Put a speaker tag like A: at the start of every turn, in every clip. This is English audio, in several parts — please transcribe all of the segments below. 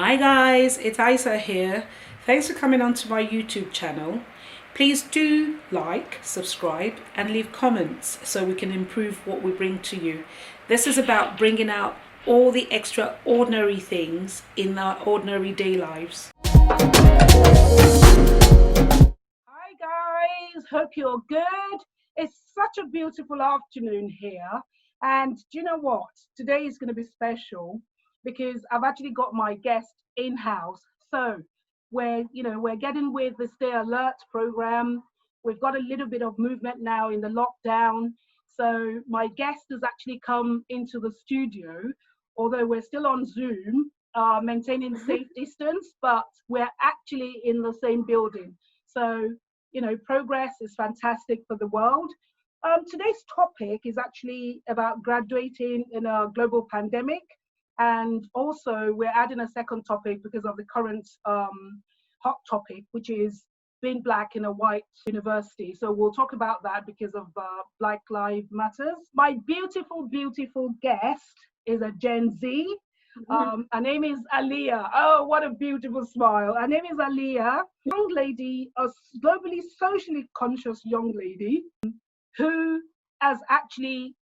A: Hi guys, it's ISAA here. Thanks for coming onto my YouTube channel. Please do like, subscribe, and leave comments so we can improve what we bring to you. This is about bringing out all the extraordinary things in our ordinary day lives.
B: Hi guys, hope you're good. It's such a beautiful afternoon here. And do you know what? Today is going to be special because I've actually got my guest in-house. So we're getting with the Stay Alert program. We've got a little bit of movement now in the lockdown. So my guest has actually come into the studio, although we're still on Zoom, maintaining safe distance, but we're actually in the same building. So progress is fantastic for the world. Today's topic is actually about graduating in a global pandemic. And also, we're adding a second topic because of the current hot topic, which is being Black in a white university. So we'll talk about that because of Black Lives Matters. My beautiful, beautiful guest is a Gen Z. Her name is Aaliyah. Oh, what a beautiful smile. Her name is Aaliyah, young lady, a globally socially conscious young lady who has actually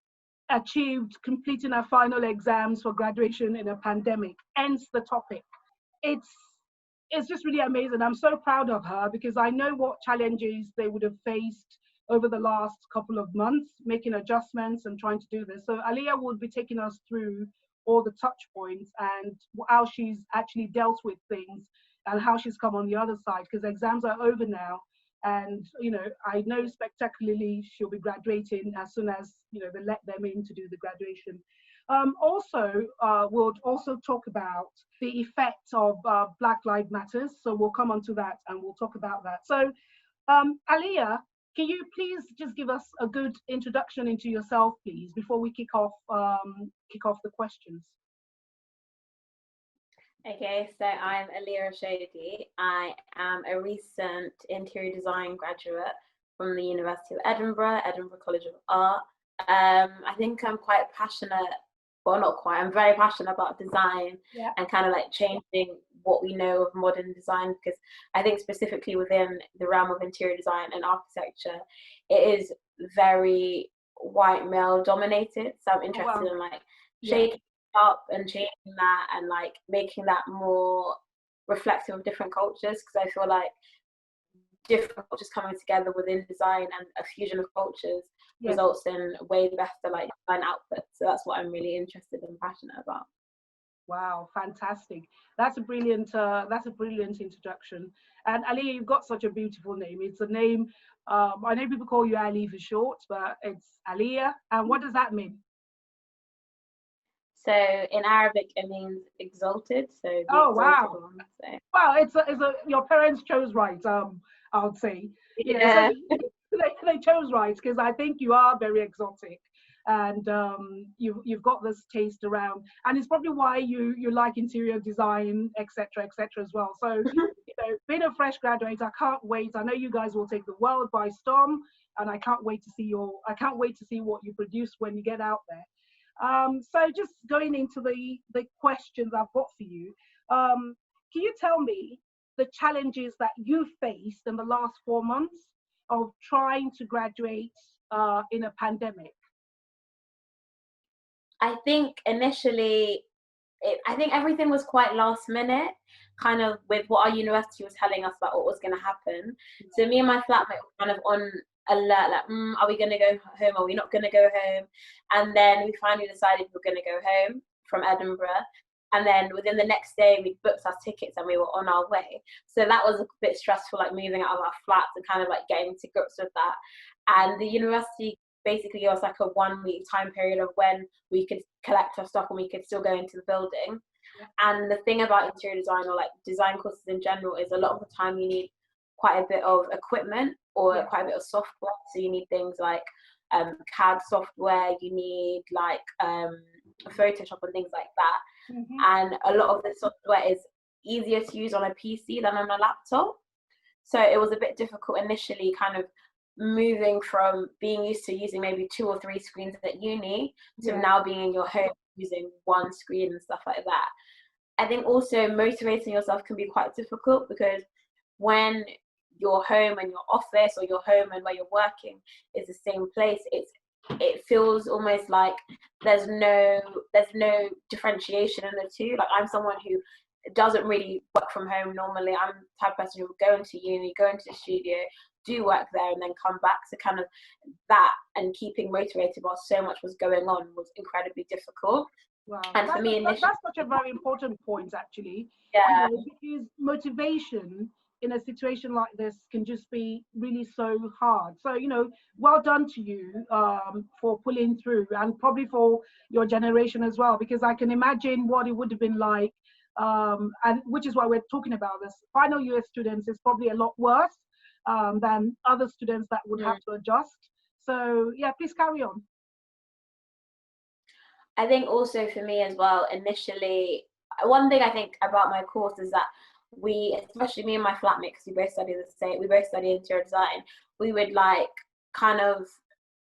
B: achieved completing her final exams for graduation in a pandemic, hence the topic. It's it's just really amazing. I'm so proud of her because I know what challenges they would have faced over the last couple of months, making adjustments and trying to do this. So Aaliyah will be taking us through all the touch points and how she's actually dealt with things and how she's come on the other side because exams are over now. And I know spectacularly she'll be graduating as soon as they let them in to do the graduation. We'll also talk about the effects of Black Lives Matters. So we'll come on to that and we'll talk about that. So, Aaliyah, can you please just give us a good introduction into yourself, please, before we kick off the questions?
C: Okay, so I'm Aaliyah Oshodi. I am a recent interior design graduate from the University of Edinburgh, Edinburgh College of Art. I think I'm quite passionate, well, not quite, I'm very passionate about design and kind of like changing what we know of modern design because I think specifically within the realm of interior design and architecture, it is very white male dominated. So I'm interested in like shaking up and changing that and like making that more reflective of different cultures because I feel like different cultures coming together within design and a fusion of cultures results in way better like design output. So that's what I'm really interested and passionate about.
B: Wow, fantastic. That's a brilliant introduction. And Ali, you've got such a beautiful name. It's a name, I know people call you Ali for short, but it's Aaliyah. And what does that mean?
C: So in Arabic, it means exalted. So the
B: wow.
C: One, so.
B: Well, your parents chose right, I would say.
C: Yeah.
B: So they chose right because I think you are very exotic. And you've got this taste around, and it's probably why you like interior design, etc., as well. So, being a fresh graduate, I can't wait. I know you guys will take the world by storm, and I can't wait to see what you produce when you get out there. So, just going into the questions I've got for you, can you tell me the challenges that you faced in the last 4 months of trying to graduate in a pandemic?
C: I think initially, I think everything was quite last minute, kind of with what our university was telling us about what was going to happen. So me and my flatmate were kind of on alert, like, are we going to go home? Are we not going to go home? And then we finally decided we were going to go home from Edinburgh. And then within the next day, we booked our tickets and we were on our way. So that was a bit stressful, like moving out of our flats and kind of like getting to grips with that. And the university basically gave us like a 1 week time period of when we could collect our stuff and we could still go into the building. And the thing about interior design or like design courses in general is a lot of the time you need quite a bit of equipment or quite a bit of software. So you need things like CAD software, you need like Photoshop and things like that. And a lot of the software is easier to use on a PC than on a laptop. So it was a bit difficult initially, kind of moving from being used to using maybe 2 or 3 screens at uni to now being in your home using one screen and stuff like that. I think also motivating yourself can be quite difficult, because when your home and your office, or your home and where you're working is the same place, it feels almost like there's no differentiation in the two. Like, I'm someone who doesn't really work from home normally. I'm the type of person who will go into uni, go into the studio, do work there, and then come back. So kind of that, and keeping motivated while so much was going on, was incredibly difficult.
B: Wow,
C: And for me, initially,
B: that's such a very important point, actually.
C: yeah,
B: Because motivation in a situation like this can just be really so hard. So, well done to you for pulling through, and probably for your generation as well, because I can imagine what it would have been like, and which is why we're talking about this. Final year students is probably a lot worse than other students that would have to adjust. So, yeah, please carry on.
C: I think also for me as well, initially, one thing I think about my course is that we, especially me and my flatmate, because we both study interior design, we would like kind of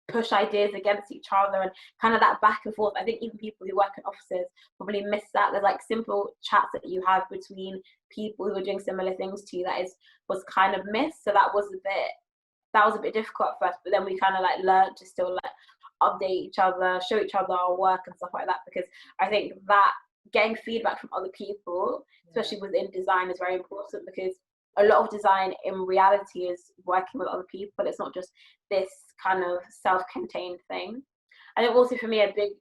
C: push ideas against each other, and kind of that back and forth. I think even people who work in offices probably miss that. There's like simple chats that you have between people who are doing similar things to you was kind of missed. So that was a bit difficult at first, but then we kind of like learned to still like update each other, show each other our work and stuff like that, because I think that getting feedback from other people, especially within design, is very important, because a lot of design in reality is working with other people. It's not just this kind of self-contained thing. I think also for me a big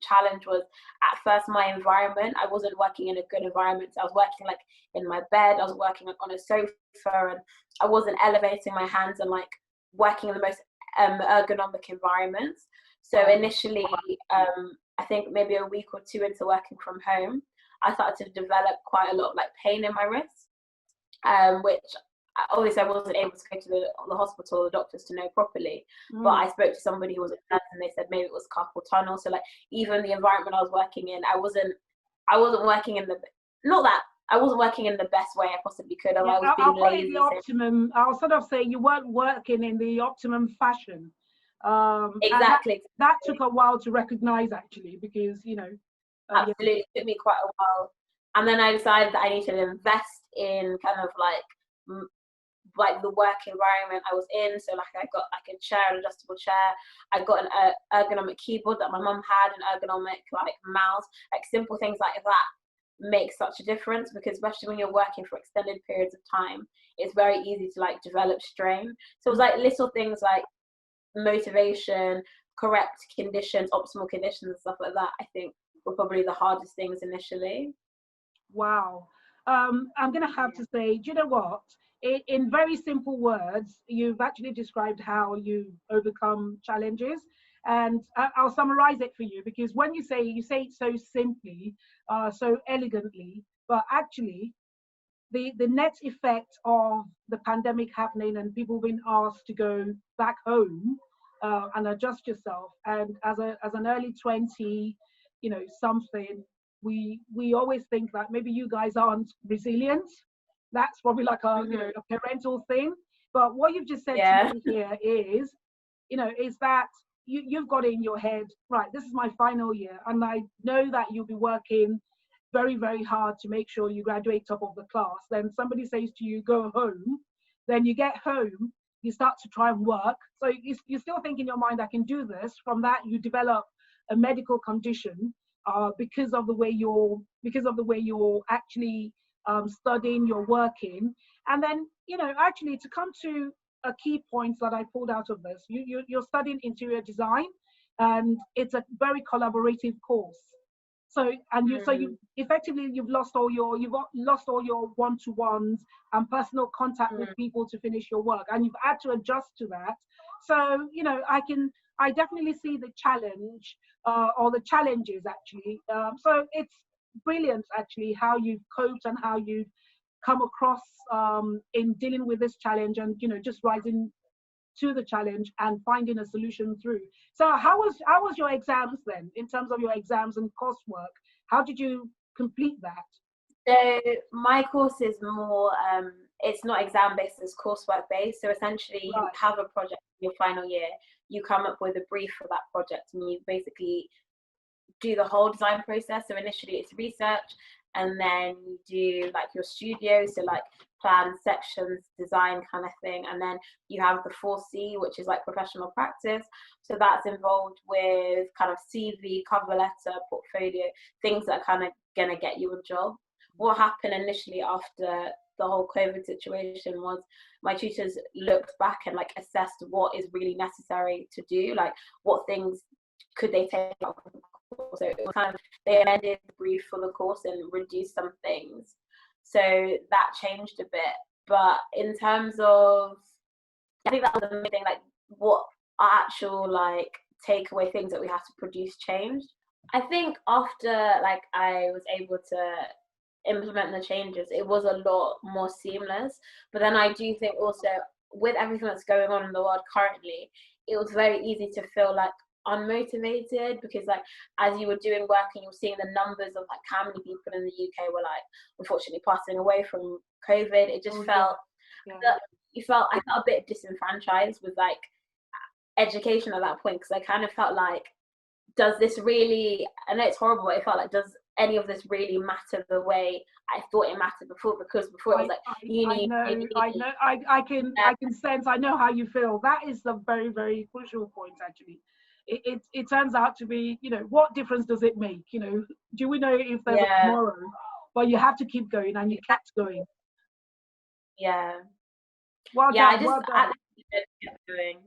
C: challenge was, at first, my environment. I wasn't working in a good environment. So I was working like in my bed, I was working like on a sofa, and I wasn't elevating my hands and like working in the most ergonomic environments. So initially, I think maybe a week or two into working from home, I started to develop quite a lot of like pain in my wrists, which obviously I wasn't able to go to the hospital or the doctors to know properly. But I spoke to somebody who was a nurse, and they said maybe it was carpal tunnel. So like, even the environment I was working in, I wasn't working in I wasn't working in the best way I possibly could. And I was being lazy.
B: I'll sort of say you weren't working in the optimum fashion.
C: Exactly.
B: That took a while to recognize, actually, because
C: absolutely, it took me quite a while. And then I decided that I needed to invest in kind of like the work environment I was in. So like, I got like a chair, an adjustable chair. I got an ergonomic keyboard that my mum had, an ergonomic like mouse. Like, simple things like that make such a difference, because especially when you're working for extended periods of time, it's very easy to like develop strain. So it was like little things like motivation, correct conditions, optimal conditions, and stuff like that, I think were probably the hardest things initially.
B: Wow. I'm going to have to say, do you know what? In very simple words, you've actually described how you overcome challenges. And I'll summarize it for you, because when you say it so simply, so elegantly, but actually the net effect of the pandemic happening and people being asked to go back home and adjust yourself. And as an early 20, something, we always think that maybe you guys aren't resilient. That's probably like a parental thing. But what you've just said to me here is, is that you've got it in your head, right, this is my final year, and I know that you'll be working very, very hard to make sure you graduate top of the class. Then somebody says to you, go home. Then you get home, you start to try and work. So you still think in your mind, I can do this. From that, you develop a medical condition because of the way you're actually studying, you're working. And then, actually, to come to a key points that I pulled out of this, you're studying interior design, and it's a very collaborative course. So, and you've lost all your one-to-ones and personal contact with people to finish your work, and you've had to adjust to that. So, I definitely see the challenge or the challenges, actually. So it's brilliant, actually, how you've coped and how you've come across in dealing with this challenge, and just rising to the challenge and finding a solution through. So how was your exams then, in terms of your exams and coursework? How did you complete that?
C: So my course is more, it's not exam based, it's coursework based. So essentially you have a project in your final year, you come up with a brief for that project, and you basically do the whole design process. So initially it's research, and then you do like your studio, so like plan, sections, design kind of thing, and then you have the 4C, which is like professional practice. So that's involved with kind of CV, cover letter, portfolio, things that are kind of gonna get you a job. What happened initially after the whole COVID situation was my tutors looked back and like assessed what is really necessary to do, like what things could they take out of the course. So it was kind of, they amended the brief for the course and reduced some things. So that changed a bit. But in terms of, I think that was the main thing, like what our actual like takeaway things that we have to produce changed. I think after like I was able to implement the changes, it was a lot more seamless. But then I do think also with everything that's going on in the world currently, it was very easy to feel like unmotivated, because like as you were doing work and you were seeing the numbers of like how many people in the UK were like unfortunately passing away from COVID, it just felt that I felt a bit disenfranchised with like education at that point, because I kind of felt like, does this really, I know it's horrible, but it felt like, does any of this really matter the way I thought it mattered before? Because before it was like
B: I can sense, I know how you feel. That is the very, very crucial point actually. It turns out to be, you know, what difference does it make? You know, do we know if there's a tomorrow? But you have to keep going, and you kept going.
C: Yeah.
B: Well
C: yeah,
B: done, well done.
C: Kept going.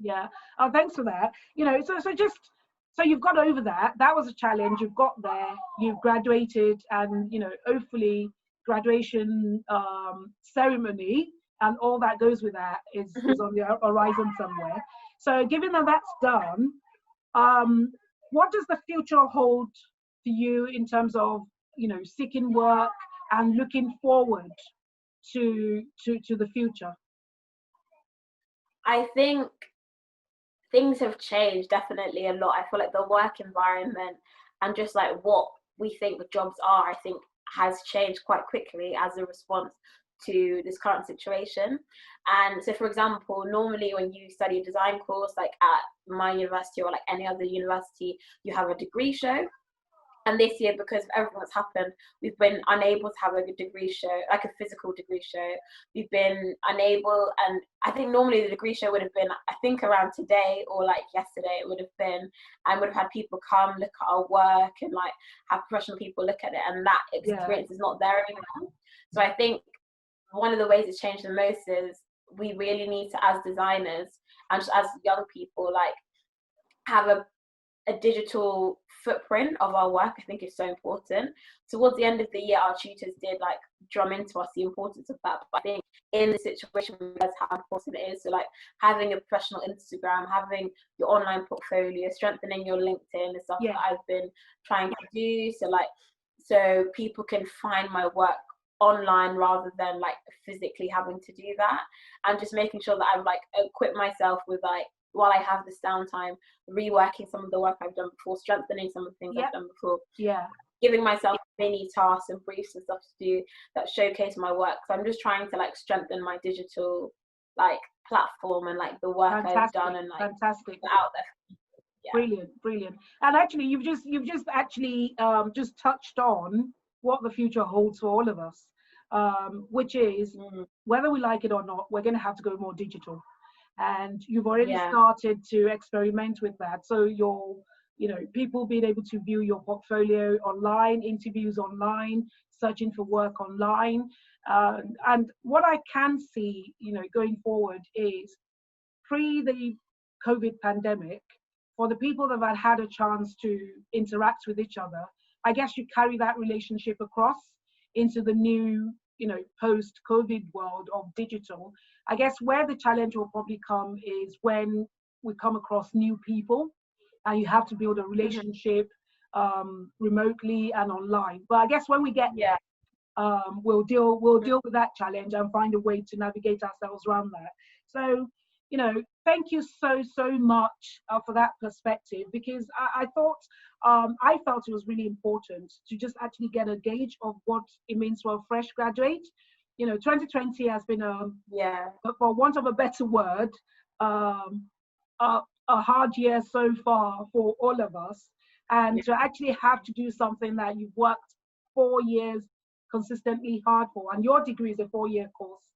B: Yeah. Oh, thanks for that. You know, so you've got over that. That was a challenge. You've got there. You've graduated, and you know, hopefully, graduation ceremony and all that goes with that is on the horizon somewhere. So, given that that's done, what does the future hold for you in terms of, you know, seeking work and looking forward to the future?
C: I think things have changed definitely a lot. I feel like the work environment and just like what we think the jobs are, I think has changed quite quickly as a response to this current situation. And so, for example, normally when you study a design course, like at my university or like any other university, you have a degree show. And this year, because of everything that's happened, we've been unable to have a degree show, like a physical degree show. We've been unable, and I think normally the degree show would have been, I think around today or like yesterday it would have been, and would have had people come look at our work and like have professional people look at it, and that experience is not there anymore. So I think one of the ways it's changed the most is we really need to, as designers and just as young people, like have a digital footprint of our work. I think is so important. Towards the end of the year, our tutors did like drum into us the importance of that. But I think in the situation, we realize how important it is. So like having a professional Instagram, having your online portfolio, strengthening your LinkedIn is stuff that I've been trying to do. So people can find my work online rather than like physically having to do that, and just making sure that I've like equipped myself with like, while I have this downtime, reworking some of the work I've done before, strengthening some of the things I've done before, giving myself mini tasks and briefs and stuff to do that showcase my work. So I'm just trying to like strengthen my digital like platform and like the work I've done and like out there.
B: Brilliant. And actually you've just actually just touched on what the future holds for all of us, which is whether we like it or not, we're going to have to go more digital. And you've already started to experiment with that. So people being able to view your portfolio online, interviews online, searching for work online. And what I can see, going forward is pre the COVID pandemic, for the people that have had a chance to interact with each other, I guess you carry that relationship across into the new, post-COVID world of digital. I guess where the challenge will probably come is when we come across new people and you have to build a relationship remotely and online. But I guess when we get there, we'll deal with that challenge and find a way to navigate ourselves around that. So, thank you so much for that perspective, because I felt it was really important to just actually get a gauge of what it means for a fresh graduate. 2020 has been for want of a better word, a hard year so far for all of us, and to actually have to do something that you've worked 4 years consistently hard for, and your degree is a 4-year course,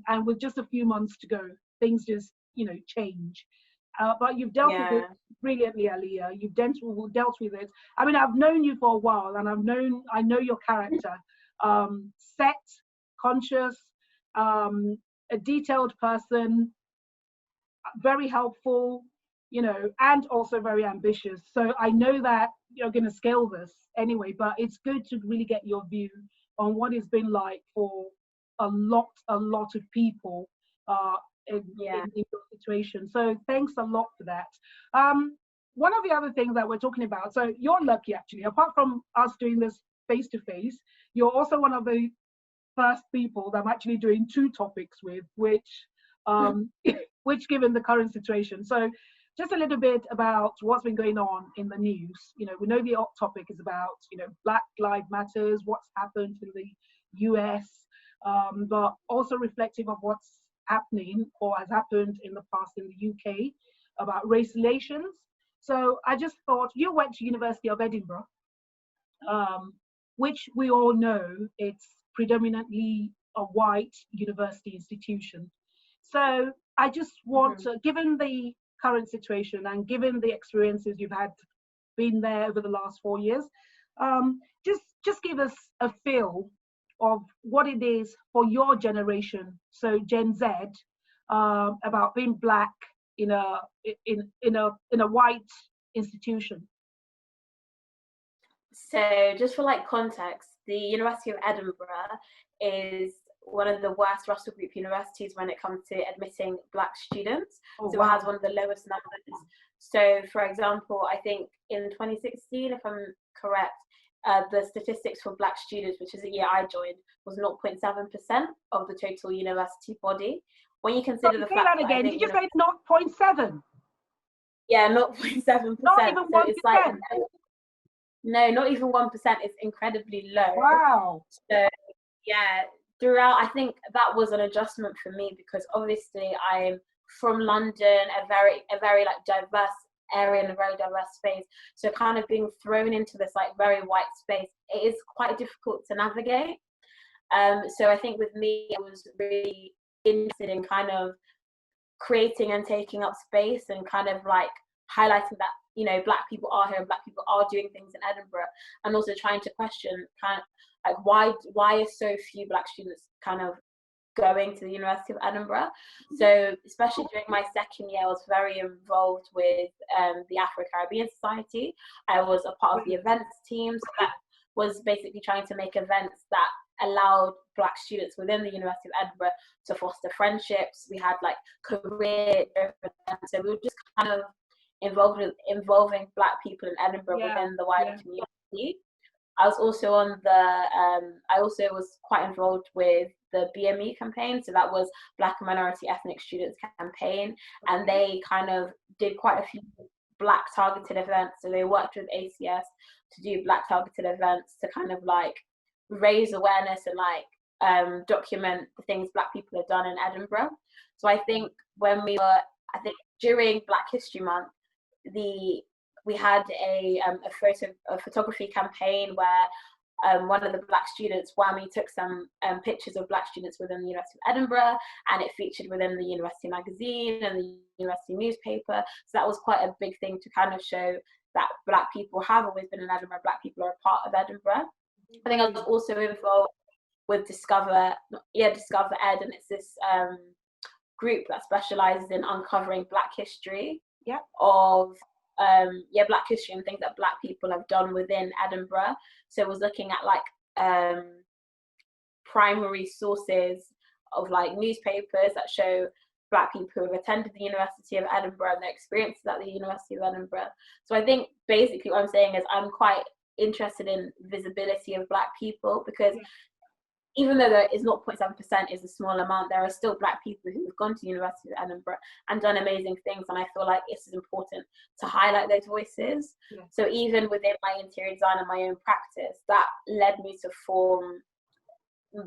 B: and with just a few months to go, things just change. But you've dealt with it brilliantly, Aaliyah. You've dealt with it. I mean, I've known you for a while, and I know your character. Set, conscious, a detailed person, very helpful, and also very ambitious. So I know that you're going to scale this anyway, but it's good to really get your view on what it's been like for a lot of people in your situation. So thanks a lot for that. One of the other things that we're talking about, so you're lucky actually, apart from us doing this face to face, you're also one of the first people that I'm actually doing 2 topics with, which which given the current situation. So just a little bit about what's been going on in the news. We know the topic is about, Black Lives Matters, what's happened in the US, but also reflective of what's happening or has happened in the past in the UK about race relations. So I just thought, you went to University of Edinburgh, which we all know it's predominantly a white university institution. So I just want to, given the current situation and given the experiences you've had been there over the last 4 years, just give us a feel of what it is for your generation, so Gen Z, about being Black in a white institution.
C: So just for context, the University of Edinburgh is one of the worst Russell Group universities when it comes to admitting Black students. So wow. It has one of the lowest numbers. So for example, I think in 2016, if I'm correct, the statistics for Black students, which is the year I joined, was 0.7% of the total university body. When you consider the fact
B: that again, did you say 0.7?
C: Yeah, 0.7%.
B: Not even 1%.
C: So it's no, not even 1%. It's incredibly low.
B: Wow.
C: So yeah, throughout, I think that was an adjustment for me because obviously I'm from London, a very diverse area and a very diverse space. So kind of being thrown into this very white space, it is quite difficult to navigate. So I think with me, I was really interested in kind of creating and taking up space and kind of highlighting that Black people are here and Black people are doing things in Edinburgh, and also trying to question why are so few Black students kind of going to the University of Edinburgh. So especially during my second year, I was very involved with the Afro-Caribbean Society. I was a part of the events team, so that was basically trying to make events that allowed Black students within the University of Edinburgh to foster friendships. We had career events, so we were just kind of involving Black people in Edinburgh within the wider community. I was also on I also was quite involved with the BME campaign. So that was Black and Minority Ethnic Students campaign. And they kind of did quite a few Black targeted events. So they worked with ACS to do Black targeted events to kind of raise awareness and document the things Black people have done in Edinburgh. So I think during Black History Month, we had a photography campaign where one of the Black students, Whammy, took some pictures of Black students within the University of Edinburgh, and it featured within the university magazine and the university newspaper. So that was quite a big thing to kind of show that Black people have always been in Edinburgh, Black people are a part of Edinburgh. I think I was also involved with Discover Ed, and it's this group that specializes in uncovering Black history of Black history and things that Black people have done within Edinburgh. So it was looking at primary sources of newspapers that show Black people who have attended the University of Edinburgh and their experiences at the University of Edinburgh. So I think basically what I'm saying is I'm quite interested in visibility of Black people, because even though there is 0.7% is a small amount, there are still Black people who have gone to the University of Edinburgh and done amazing things, and I feel like it's important to highlight those voices. So even within my interior design and my own practice, that led me to form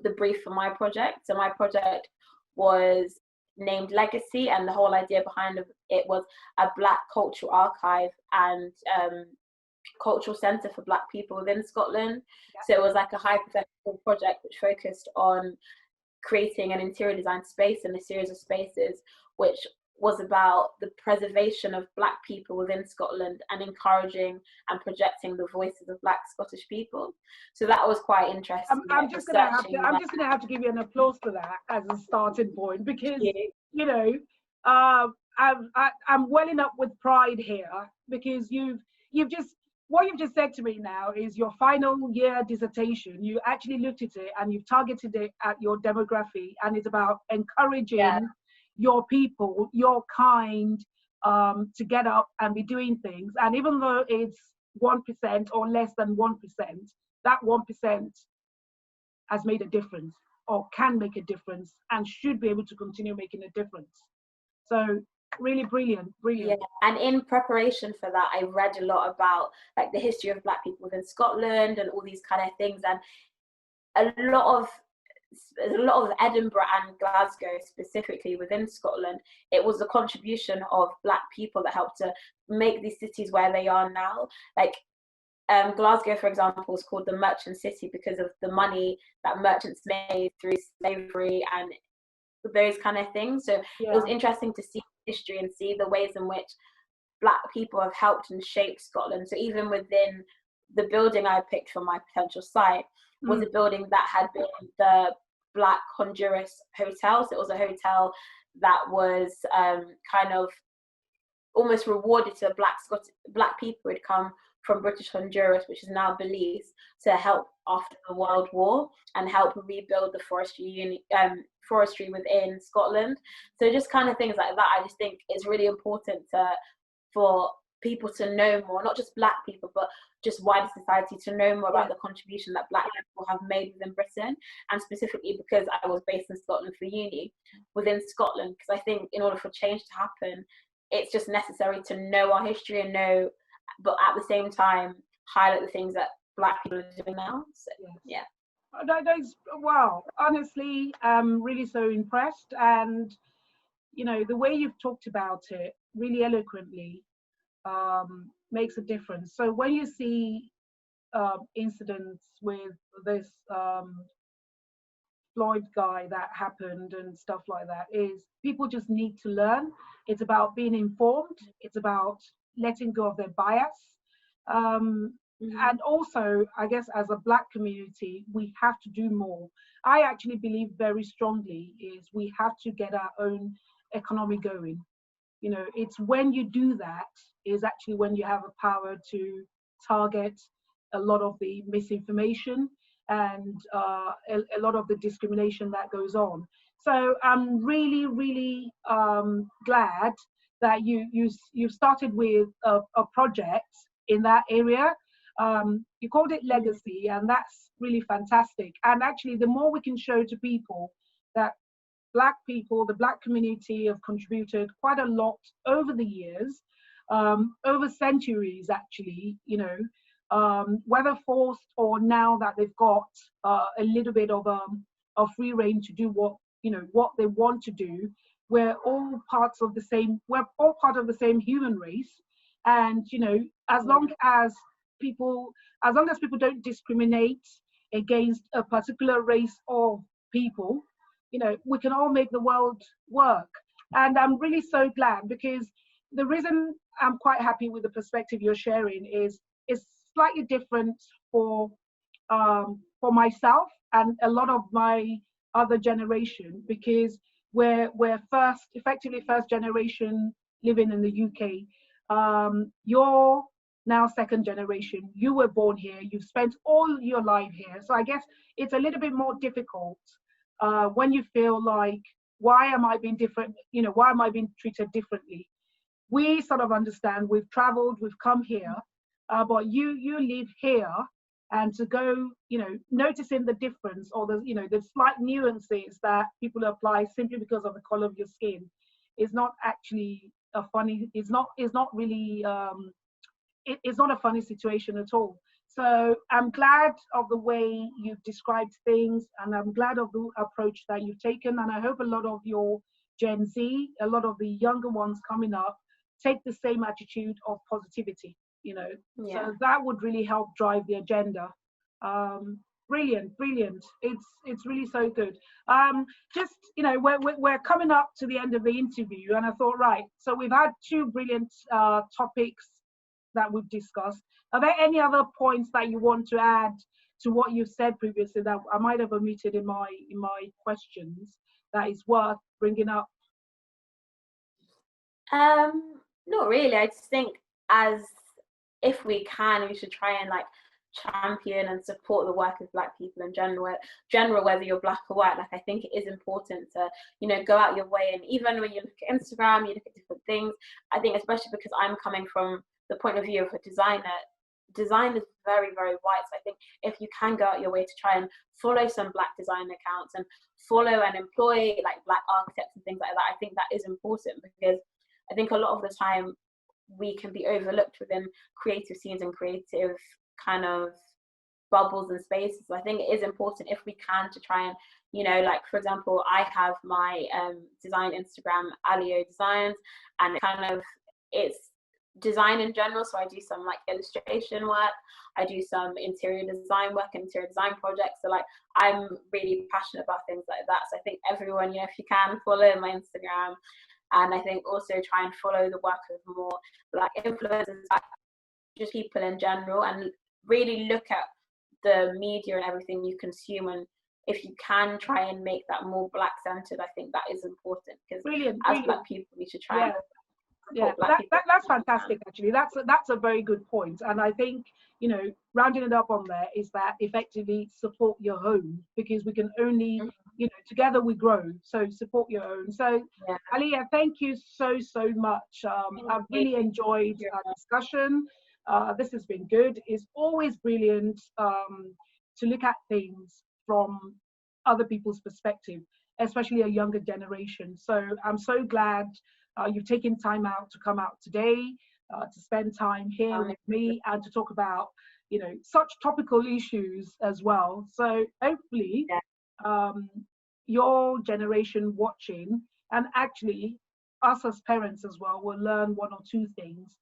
C: the brief for my project. So my project was named Legacy, and the whole idea behind it was a Black cultural archive and cultural centre for Black people within Scotland. So it was like a hypothetical project which focused on creating an interior design space and a series of spaces which was about the preservation of Black people within Scotland and encouraging and projecting the voices of Black Scottish people. So that was quite interesting.
B: I'm just gonna have to give you an applause for that as a starting point, because you know, I'm welling up with pride here, because what you've just said to me now is your final year dissertation. You actually looked at it and you've targeted it at your demography, and it's about encouraging your people, your kind, to get up and be doing things. And even though it's 1% or less than 1%, that 1% has made a difference, or can make a difference, and should be able to continue making a difference. So really brilliant.
C: Yeah. And in preparation for that, I read a lot about like the history of Black people within Scotland and all these kind of things, and a lot of Edinburgh and Glasgow specifically within Scotland, it was the contribution of Black people that helped to make these cities where they are now. Like Glasgow, for example, was called the Merchant City because of the money that merchants made through slavery and those kind of things. So it was interesting to see history and see the ways in which Black people have helped and shaped Scotland. So even within the building I picked for my potential site was a building that had been the Black Honduras Hotel. So it was a hotel that was kind of almost rewarded to Black people who had come from British Honduras, which is now Belize, to help after the World War and help rebuild the forestry within Scotland. So just kind of things like that, I just think it's really important for people to know more, not just Black people, but just wider society to know more about the contribution that Black people have made within Britain. And specifically because I was based in Scotland for uni, within Scotland, because I think in order for change to happen, it's just necessary to know our history and know, but at the same time, highlight the things that Black people are doing now. So, yeah.
B: Wow, honestly, I'm really so impressed. And, you know, the way you've talked about it really eloquently makes a difference. So when you see incidents with this Floyd guy that happened and stuff like that, is people just need to learn. It's about being informed. It's about letting go of their bias. And also, I guess, as a Black community, we have to do more. I actually believe very strongly is we have to get our own economy going. You know, it's when you do that is actually when you have a power to target a lot of the misinformation and a lot of the discrimination that goes on. So I'm really, really glad that you started with a project in that area. You called it Legacy, and that's really fantastic. And actually, the more we can show to people that Black people, the Black community have contributed quite a lot over the years, over centuries actually, you know, whether forced or now that they've got a little bit of a free reign to do what they want to do. We're all part of the same human race. And, you know, as long as people don't discriminate against a particular race of people, you know, we can all make the world work. And I'm really so glad, because the reason I'm quite happy with the perspective you're sharing is it's slightly different for myself and a lot of my other generation, because we're effectively first generation living in the UK. You're now second generation. You were born here. You've spent all your life here. So I guess it's a little bit more difficult when you feel like, why am I being different? You know, why am I being treated differently? We sort of understand. We've traveled. We've come here, but you live here, and to go, you know, noticing the difference or the slight nuances that people apply simply because of the color of your skin is not actually a funny. It's not really. It's not a funny situation at all. So I'm glad of the way you've described things, and I'm glad of the approach that you've taken. And I hope a lot of your Gen Z, a lot of the younger ones coming up, take the same attitude of positivity. you know.
C: Yeah.
B: So that would really help drive the agenda. Brilliant, brilliant. It's really so good. Just, you know, we're coming up to the end of the interview, and I thought, right, so we've had two brilliant topics that we've discussed. Are there any other points that you want to add to what you've said previously that I might have omitted in my questions that is worth bringing up?
C: Not really. I just think, as if we can, we should try and like champion and support the work of Black people in general, whether you're Black or white. Like, I think it is important to, you know, go out your way. And even when you look at Instagram, you look at different things, I think, especially because I'm coming from the point of view of a designer, design is very, very white. So I think if you can go out your way to try and follow some Black design accounts and follow and employ like Black architects and things like that, I think that is important, because I think a lot of the time we can be overlooked within creative scenes and creative kind of bubbles and spaces. So I think it is important, if we can, to try and, you know, like, for example, I have my design Instagram, Aaliyah Designs, and it's design in general. So I do some like illustration work, I do some interior design work, interior design projects. So like, I'm really passionate about things like that. So I think everyone, you know, if you can, follow my Instagram. And I think also try and follow the work of more Black influencers, just people in general, and really look at the media and everything you consume. And if you can, try and make that more Black centered. I think that is important, because as Black people, we should try and
B: that's fantastic. Actually, that's a very good point. And I think, you know, rounding it up on there is that effectively support your home, because we can only, you know, together we grow. So support your own. So Aaliyah, thank you so much. I've really enjoyed our discussion. This has been good. It's always brilliant to look at things from other people's perspective, especially a younger generation. So I'm so glad you've taken time out to come out today, to spend time here with me, and to talk about, you know, such topical issues as well. So hopefully your generation watching, and actually us as parents as well, will learn one or two things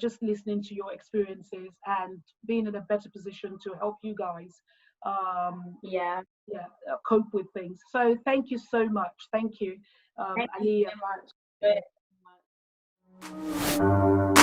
B: just listening to your experiences, and being in a better position to help you guys cope with things. So thank you so much. Thank you,
C: Thank
B: Aaliyah.
C: you so much.